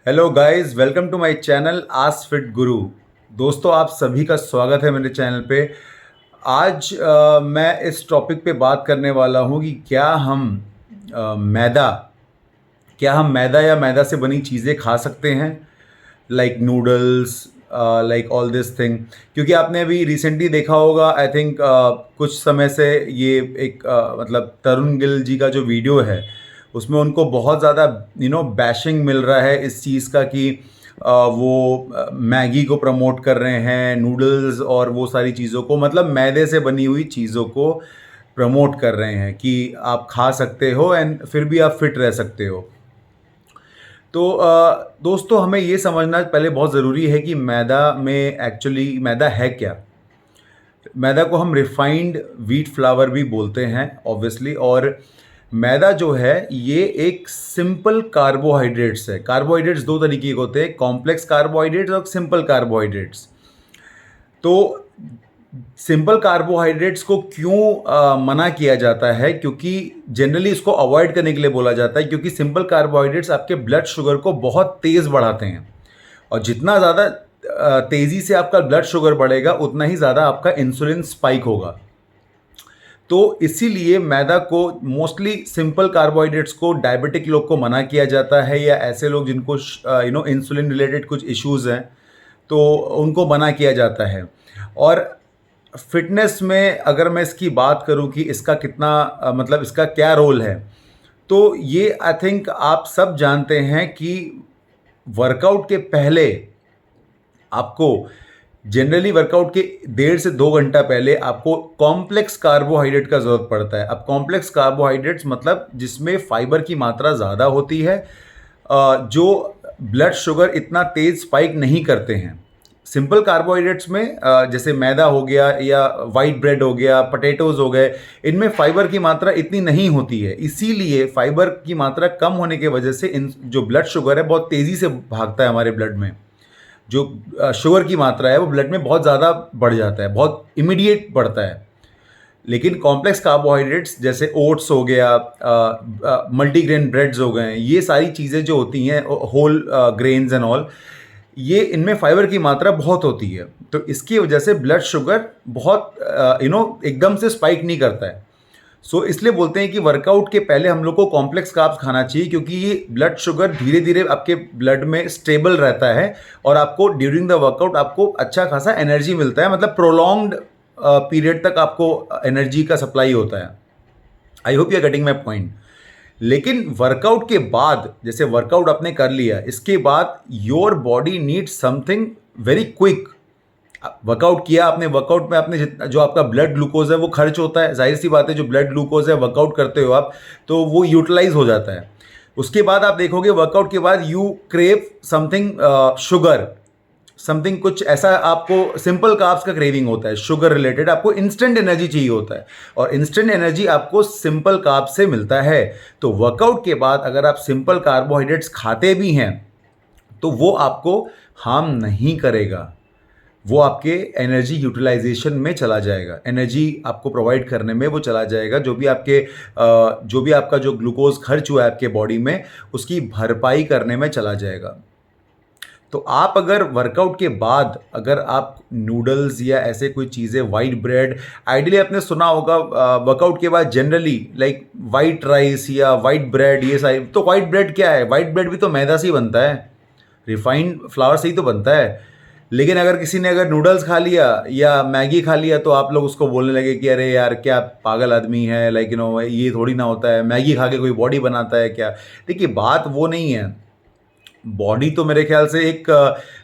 Hello guys, welcome to my channel Ask Fit Guru. दोस्तों, आप सभी का स्वागत है मेरे चैनल पे। आज मैं इस टॉपिक पे बात करने वाला हूँ कि अ, मैदा क्या हम मैदा या मैदा से बनी चीज़ें खा सकते हैं, like noodles, like all this thing. क्योंकि आपने अभी रिसेंटली देखा होगा, आई थिंक कुछ समय से ये एक मतलब तरुण गिल जी का जो वीडियो है उसमें उनको बहुत ज़्यादा बैशिंग मिल रहा है इस चीज़ का कि वो मैगी को प्रमोट कर रहे हैं, नूडल्स और वो सारी चीज़ों को, मतलब मैदे से बनी हुई चीज़ों को प्रमोट कर रहे हैं कि आप खा सकते हो एंड फिर भी आप फिट रह सकते हो। तो दोस्तों, हमें ये समझना पहले बहुत ज़रूरी है कि मैदा में एक्चुअली मैदा है क्या। मैदा को हम रिफाइंड व्हीट फ्लावर भी बोलते हैं ऑब्वियसली। और मैदा जो है ये एक सिंपल कार्बोहाइड्रेट्स है। कार्बोहाइड्रेट्स दो तरीके के होते हैं, कॉम्प्लेक्स कार्बोहाइड्रेट्स और सिंपल कार्बोहाइड्रेट्स। तो सिंपल कार्बोहाइड्रेट्स को क्यों मना किया जाता है? क्योंकि जनरली इसको अवॉइड करने के लिए बोला जाता है, क्योंकि सिंपल कार्बोहाइड्रेट्स आपके ब्लड शुगर को बहुत तेज़ बढ़ाते हैं। और जितना ज़्यादा तेज़ी से आपका ब्लड शुगर बढ़ेगा उतना ही ज़्यादा आपका इंसुलिन स्पाइक होगा। तो इसीलिए मैदा को, मोस्टली सिंपल कार्बोहाइड्रेट्स को डायबिटिक लोग को मना किया जाता है, या ऐसे लोग जिनको इंसुलिन रिलेटेड कुछ इश्यूज़ हैं तो उनको मना किया जाता है। और फिटनेस में अगर मैं इसकी बात करूं कि इसका कितना मतलब इसका क्या रोल है, तो ये आई थिंक आप सब जानते हैं कि वर्कआउट के पहले आपको, जनरली वर्कआउट के 1.5 से 2 घंटा पहले आपको कॉम्प्लेक्स कार्बोहाइड्रेट का ज़रूरत पड़ता है। अब कॉम्प्लेक्स कार्बोहाइड्रेट्स मतलब जिसमें फाइबर की मात्रा ज़्यादा होती है, जो ब्लड शुगर इतना तेज़ स्पाइक नहीं करते हैं। सिंपल कार्बोहाइड्रेट्स में जैसे मैदा हो गया या वाइट ब्रेड हो गया, पटेटोज़ हो गए, इनमें फाइबर की मात्रा इतनी नहीं होती है। इसीलिए फाइबर की मात्रा कम होने की वजह से इन जो ब्लड शुगर है बहुत तेज़ी से भागता है हमारे ब्लड में। जो शुगर की मात्रा है वो ब्लड में बहुत ज़्यादा बढ़ जाता है, बहुत इमीडिएट बढ़ता है। लेकिन कॉम्प्लेक्स कार्बोहाइड्रेट्स जैसे ओट्स हो गया, मल्टीग्रेन ब्रेड्स हो गए, ये सारी चीज़ें जो होती हैं, होल ग्रेन्स एंड ऑल, ये इनमें फाइबर की मात्रा बहुत होती है। तो इसकी वजह से ब्लड शुगर बहुत एकदम से स्पाइक नहीं करता है। इसलिए बोलते हैं कि वर्कआउट के पहले हम लोग को कॉम्प्लेक्स कार्ब्स खाना चाहिए, क्योंकि ये ब्लड शुगर धीरे धीरे आपके ब्लड में स्टेबल रहता है और आपको ड्यूरिंग द वर्कआउट आपको अच्छा खासा एनर्जी मिलता है, मतलब प्रोलॉन्ग्ड पीरियड तक आपको एनर्जी का सप्लाई होता है। I hope you are getting my point. लेकिन वर्कआउट के बाद, जैसे वर्कआउट आपने कर लिया, इसके बाद your body needs something very quick. Workout किया आपने, वर्कआउट में आपने जितना जो आपका ब्लड ग्लूकोज है वो खर्च होता है, जाहिर सी बात है। जो ब्लड ग्लूकोज है वर्कआउट करते हो आप, तो वो यूटिलाइज हो जाता है। उसके बाद आप देखोगे वर्कआउट के बाद you crave something sugar, something कुछ ऐसा आपको सिंपल कार्ब्स का क्रेविंग होता है, शुगर रिलेटेड। आपको इंस्टेंट एनर्जी चाहिए होता है और इंस्टेंट एनर्जी आपको सिंपल कार्ब्स से मिलता है। तो वर्कआउट के बाद अगर आप सिंपल कार्बोहाइड्रेट्स खाते भी हैं तो वो आपको हार्म नहीं करेगा, वो आपके एनर्जी यूटिलाइजेशन में चला जाएगा, एनर्जी आपको प्रोवाइड करने में वो चला जाएगा। जो भी आपका जो ग्लूकोज खर्च हुआ है आपके बॉडी में, उसकी भरपाई करने में चला जाएगा। तो आप अगर वर्कआउट के बाद अगर आप नूडल्स या ऐसे कोई चीज़ें, वाइट ब्रेड, आइडियली आपने सुना होगा वर्कआउट के बाद जनरली लाइक वाइट राइस या वाइट ब्रेड, ये सारी। तो वाइट ब्रेड क्या है? वाइट ब्रेड भी तो मैदा से ही बनता है, रिफाइंड फ्लावर से ही तो बनता है। लेकिन अगर किसी ने अगर नूडल्स खा लिया या मैगी खा लिया तो आप लोग उसको बोलने लगे कि अरे यार क्या पागल आदमी है, लाइक ये थोड़ी ना होता है, मैगी खा के कोई बॉडी बनाता है क्या? देखिए, बात वो नहीं है। बॉडी तो मेरे ख्याल से एक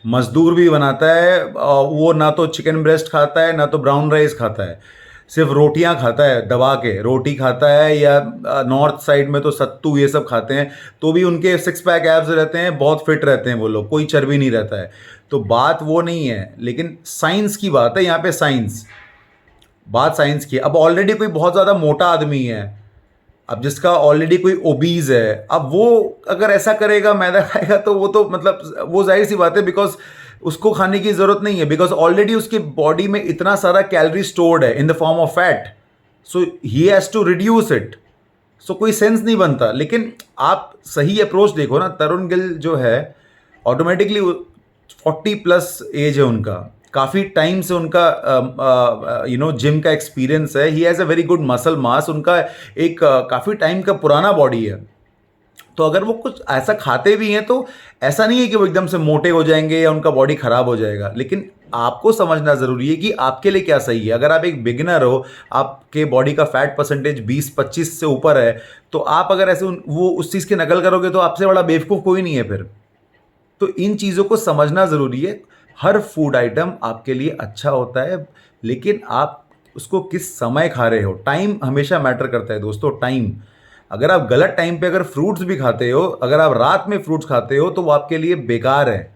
मजदूर भी बनाता है, वो ना तो चिकन ब्रेस्ट खाता है ना तो ब्राउन राइस खाता है, सिर्फ रोटियां खाता है, दबा के रोटी खाता है। या नॉर्थ साइड में तो सत्तू ये सब खाते हैं, तो भी उनके 6 पैक एब्स रहते हैं, बहुत फिट रहते हैं वो लोग, कोई चर्बी नहीं रहता है। तो बात वो नहीं है, लेकिन साइंस की बात है यहाँ पे। बात साइंस की। अब ऑलरेडी कोई बहुत ज़्यादा मोटा आदमी है, अब जिसका ऑलरेडी कोई ओबीज है, अब वो अगर ऐसा करेगा, मैदा खाएगा, तो वो तो मतलब वो जाहिर सी बात है, बिकॉज उसको खाने की जरूरत नहीं है, बिकॉज ऑलरेडी उसकी बॉडी में इतना सारा कैलोरी स्टोर्ड है in the form of fat. So he has to reduce it. So कोई सेंस नहीं बनता। लेकिन आप सही अप्रोच देखो ना, तरुण गिल जो है ऑटोमेटिकली 40+ एज है उनका, काफ़ी टाइम से उनका जिम का एक्सपीरियंस है, he has a very good muscle mass, उनका एक काफ़ी टाइम का पुराना बॉडी है। तो अगर वो कुछ ऐसा खाते भी हैं तो ऐसा नहीं है कि वो एकदम से मोटे हो जाएंगे या उनका बॉडी खराब हो जाएगा, लेकिन आपको समझना ज़रूरी है कि आपके लिए क्या सही है। अगर आप एक बिगिनर हो, आपके बॉडी का फैट परसेंटेज 20-25 से ऊपर है, तो आप अगर ऐसे वो उस चीज़ की नकल करोगे तो आपसे बड़ा बेवकूफ़ कोई नहीं है फिर। तो इन चीज़ों को समझना ज़रूरी है। हर फूड आइटम आपके लिए अच्छा होता है, लेकिन आप उसको किस समय खा रहे हो, टाइम हमेशा मैटर करता है दोस्तों, टाइम। अगर आप गलत टाइम पे अगर फ्रूट्स भी खाते हो, अगर आप रात में फ्रूट्स खाते हो तो वो आपके लिए बेकार है।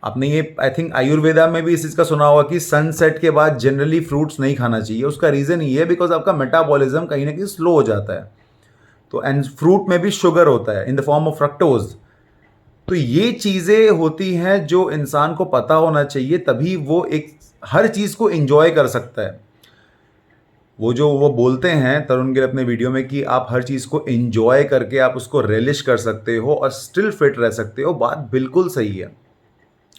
आपने ये आई थिंक आयुर्वेदा में भी इस चीज़ का सुना होगा कि सनसेट के बाद जनरली फ्रूट्स नहीं खाना चाहिए। उसका रीज़न ये है बिकॉज आपका मेटाबॉलिज्म कहीं ना कहीं स्लो हो जाता है। तो एंड फ्रूट में भी शुगर होता है in the form of fructose. तो ये चीज़ें होती हैं जो इंसान को पता होना चाहिए, तभी वो एक हर चीज़ को एंजॉय कर सकता है। वो बोलते हैं तरुण गिल अपने वीडियो में कि आप हर चीज़ को एंजॉय करके आप उसको रिलिश कर सकते हो और स्टिल फिट रह सकते हो। बात बिल्कुल सही है,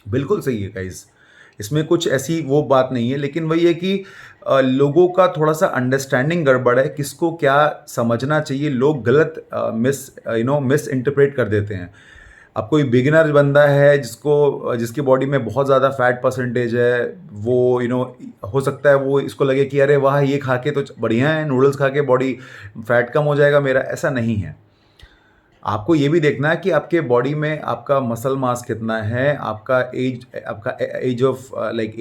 बिल्कुल सही है गाइस। इसमें कुछ ऐसी वो बात नहीं है, लेकिन वही है कि लोगों का थोड़ा सा अंडरस्टैंडिंग गड़बड़ है, किसको क्या समझना चाहिए। लोग गलत मिस इंटरप्रेट कर देते हैं। अब कोई बिगिनर बंदा है जिसकी बॉडी में बहुत ज़्यादा फैट परसेंटेज है, वो हो सकता है वो इसको लगे कि अरे वाह, ये खा के तो बढ़िया है, नूडल्स खा के बॉडी फैट कम हो जाएगा मेरा। ऐसा नहीं है। आपको ये भी देखना है कि आपके बॉडी में आपका मसल मास कितना है, आपका एज ऑफ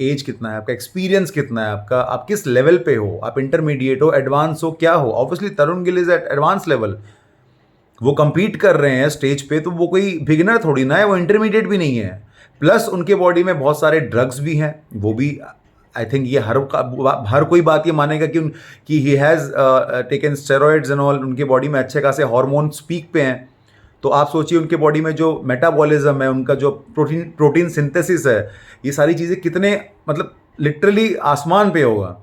एज कितना है, आपका एक्सपीरियंस कितना है, आप किस लेवल पे हो, आप इंटरमीडिएट हो, एडवांस हो, क्या हो। Obviously Tarun Gill is at advance level, वो compete कर रहे हैं स्टेज पे, तो वो कोई बिगिनर थोड़ी ना है, वो इंटरमीडिएट भी नहीं है। प्लस उनके बॉडी में बहुत सारे ड्रग्स भी हैं, वो भी आई थिंक ये हर कोई बात ये मानेगा कि he has taken steroids and all, उनके बॉडी में अच्छे खासे हार्मोन्स पीक पे हैं। तो आप सोचिए उनके बॉडी में जो मेटाबॉलिज्म है, उनका जो प्रोटीन सिंथेसिस है, ये सारी चीज़ें कितने मतलब लिटरली आसमान पे होगा।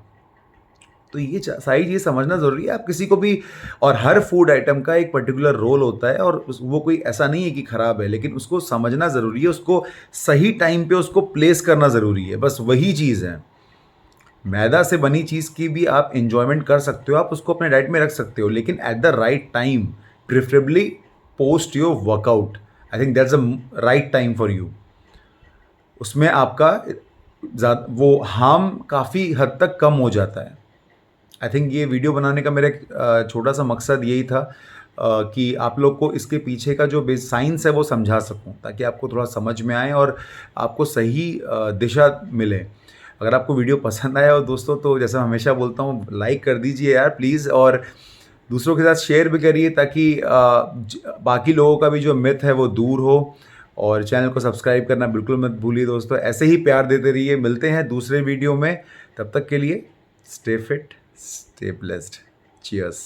तो ये सारी चीज़ समझना ज़रूरी है। आप किसी को भी, और हर फूड आइटम का एक पर्टिकुलर रोल होता है, और वो कोई ऐसा नहीं है कि ख़राब है, लेकिन उसको समझना ज़रूरी है, उसको सही टाइम पे उसको प्लेस करना ज़रूरी है। बस वही चीज़ है। मैदा से बनी चीज़ की भी आप इन्जॉयमेंट कर सकते हो, आप उसको अपने डाइट में रख सकते हो, लेकिन at the right time, preferably post your workout. I think that's a right time for you. उसमें आपका वो हार्म काफ़ी हद तक कम हो जाता है। आई थिंक ये वीडियो बनाने का मेरा एक छोटा सा मकसद यही था कि आप लोग को इसके पीछे का जो बेस साइंस है वो समझा सकूं, ताकि आपको थोड़ा समझ में आए और आपको सही दिशा मिले। अगर आपको वीडियो पसंद आया हो दोस्तों, तो जैसा मैं हमेशा बोलता हूँ, लाइक कर दीजिए यार प्लीज़, और दूसरों के साथ शेयर भी करिए, ताकि बाकी लोगों का भी जो मिथ है वो दूर हो। और चैनल को सब्सक्राइब करना बिल्कुल मत भूलिए दोस्तों। ऐसे ही प्यार देते रहिए। मिलते हैं दूसरे वीडियो में, तब तक के लिए stay fit, stay blessed. Cheers.